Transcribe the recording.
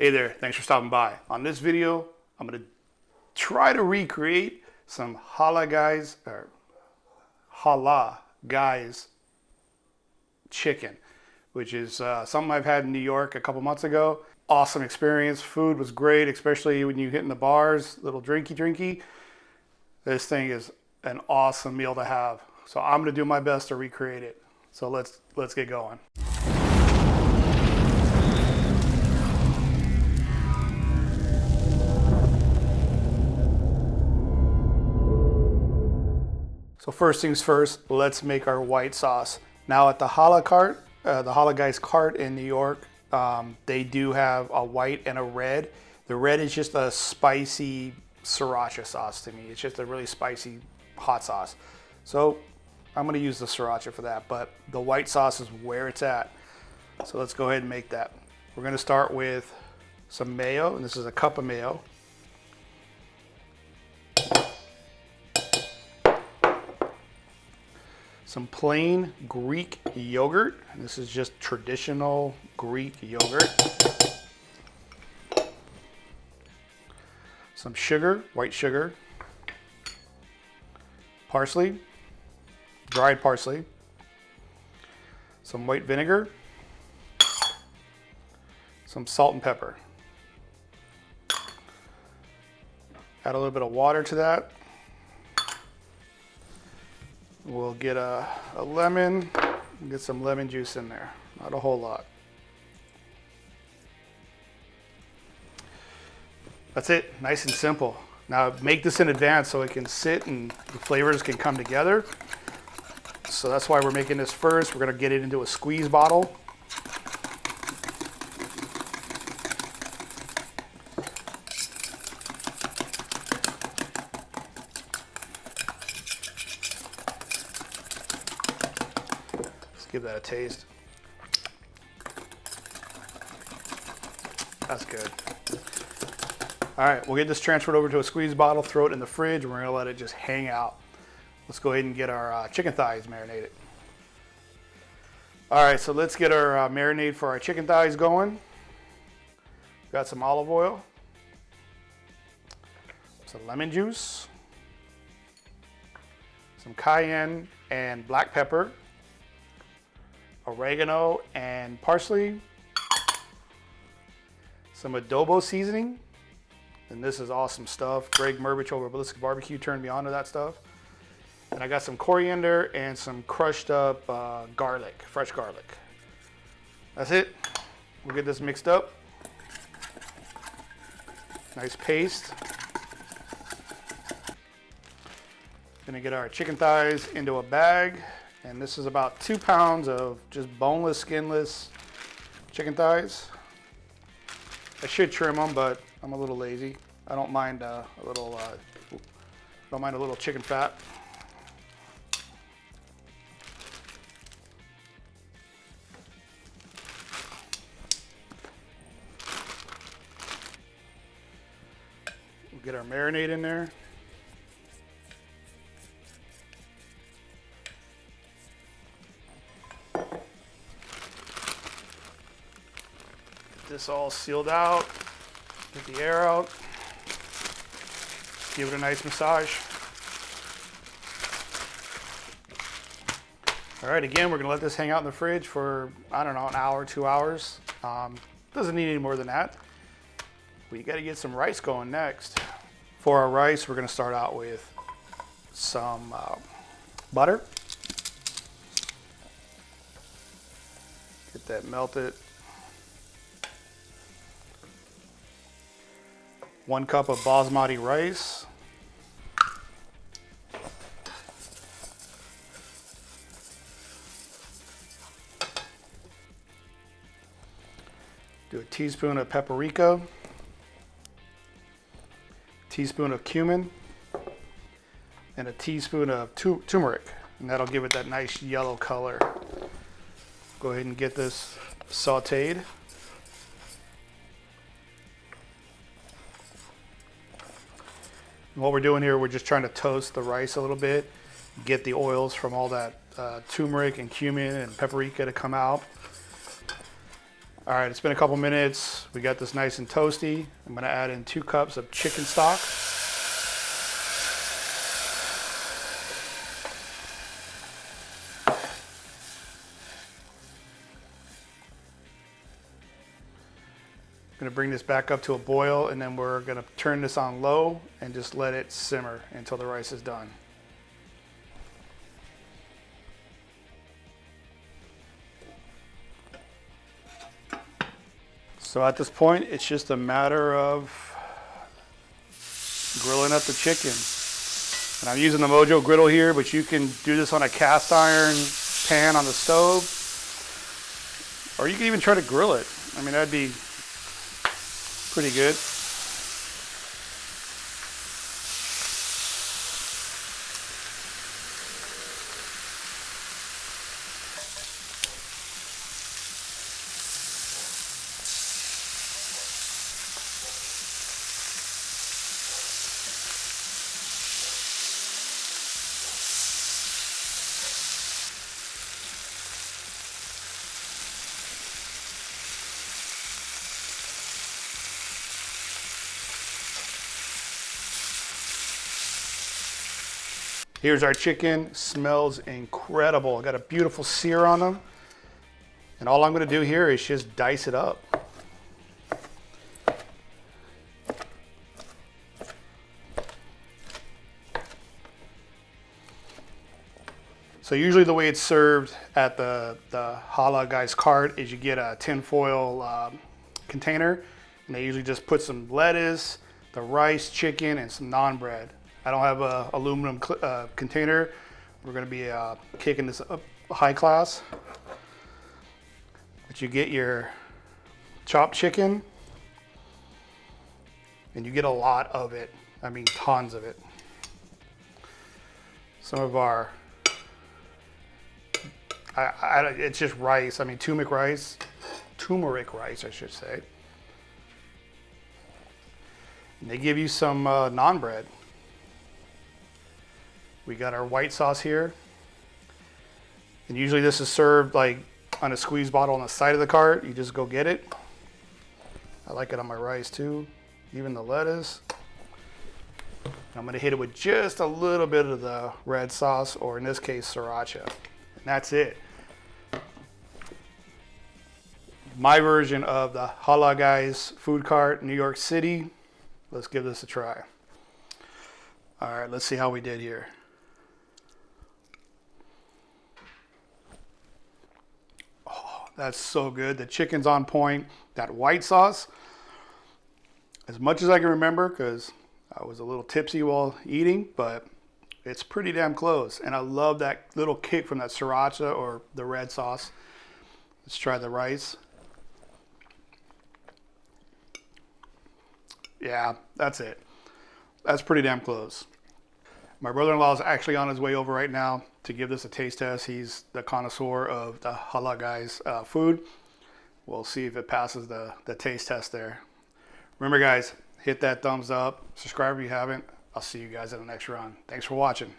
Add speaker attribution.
Speaker 1: Hey there, thanks for stopping by. On this video, I'm gonna try to recreate some Halal Guys chicken, which is something I've had in New York a couple months ago. Awesome experience. Food was great, especially when you hit in the bars, little drinky. This thing is an awesome meal to have. So I'm gonna do my best to recreate it. So let's get going. So first things first, let's make our white sauce. Now at the Halal Guys cart in New York, they do have a white and a red. The red is just a spicy sriracha sauce to me. It's just a really spicy hot sauce. So I'm gonna use the sriracha for that, but the white sauce is where it's at. So let's go ahead and make that. We're gonna start with some mayo, and this is a cup of mayo. Some plain Greek yogurt. This is just traditional Greek yogurt. Some sugar, white sugar. Parsley, dried parsley. Some white vinegar. Some salt and pepper. Add a little bit of water to that. We'll get a lemon, get some lemon juice in there, not a whole lot. That's it, nice and simple. Now make this in advance so it can sit and the flavors can come together. So that's why we're making this first. We're gonna get it into a squeeze bottle. Give that a taste. That's good. All right, we'll get this transferred over to a squeeze bottle, throw it in the fridge, and we're gonna let it just hang out. Let's go ahead and get our chicken thighs marinated. All right, so let's get our marinade for our chicken thighs going. Got some olive oil, some lemon juice, some cayenne and black pepper, oregano and parsley, some adobo seasoning, and this is awesome stuff. Greg Mervich over at Ballistic Barbecue turned me on to that stuff. And I got some coriander and some crushed up garlic, fresh garlic. That's it. We'll get this mixed up. Nice paste. Gonna get our chicken thighs into a bag. And this is about 2 pounds of just boneless, skinless chicken thighs. I should trim them, but I'm a little lazy. I don't mind a little chicken fat. We'll get our marinade in there. This all sealed out, get the air out, give it a nice massage. All right, again, we're gonna let this hang out in the fridge for, I don't know, an hour, 2 hours. Doesn't need any more than that. We gotta get some rice going next. For our rice, we're gonna start out with some butter. Get that melted. 1 cup of basmati rice. Do a teaspoon of paprika, teaspoon of cumin, and a teaspoon of turmeric, and that'll give it that nice yellow color. Go ahead and get this sauteed. What we're doing here, we're just trying to toast the rice a little bit, get the oils from all that turmeric and cumin and paprika to come out. All right, it's been a couple minutes. We got this nice and toasty. I'm gonna add in 2 cups of chicken stock. I'm gonna bring this back up to a boil, and then we're gonna turn this on low and just let it simmer until the rice is done. So at this point, it's just a matter of grilling up the chicken. And I'm using the Mojo griddle here, but you can do this on a cast iron pan on the stove, or you can even try to grill it. I mean, that'd be pretty good. Here's our chicken. Smells incredible. Got a beautiful sear on them. And all I'm gonna do here is just dice it up. So usually the way it's served at the Halal Guys cart is you get a tinfoil container, and they usually just put some lettuce, the rice, chicken, and some naan bread. I don't have a aluminum container. We're gonna be kicking this up high class. But you get your chopped chicken, and you get a lot of it. I mean, tons of it. Some of our, it's just rice. I mean, turmeric rice, I should say. And they give you some naan bread. We got our white sauce here. And usually this is served like on a squeeze bottle on the side of the cart. You just go get it. I like it on my rice too, even the lettuce. I'm gonna hit it with just a little bit of the red sauce, or in this case, sriracha. And that's it. My version of the Halal Guys food cart, New York City. Let's give this a try. All right, let's see how we did here. That's so good. The chicken's on point. That white sauce, as much as I can remember, because I was a little tipsy while eating, but it's pretty damn close. And I love that little kick from that sriracha or the red sauce. Let's try the rice. Yeah, that's it. That's pretty damn close. My brother-in-law is actually on his way over right now to give this a taste test. He's the connoisseur of the Halal Guys food. We'll see if it passes the taste test there. Remember guys, hit that thumbs up, subscribe if you haven't. I'll see you guys in the next run. Thanks for watching.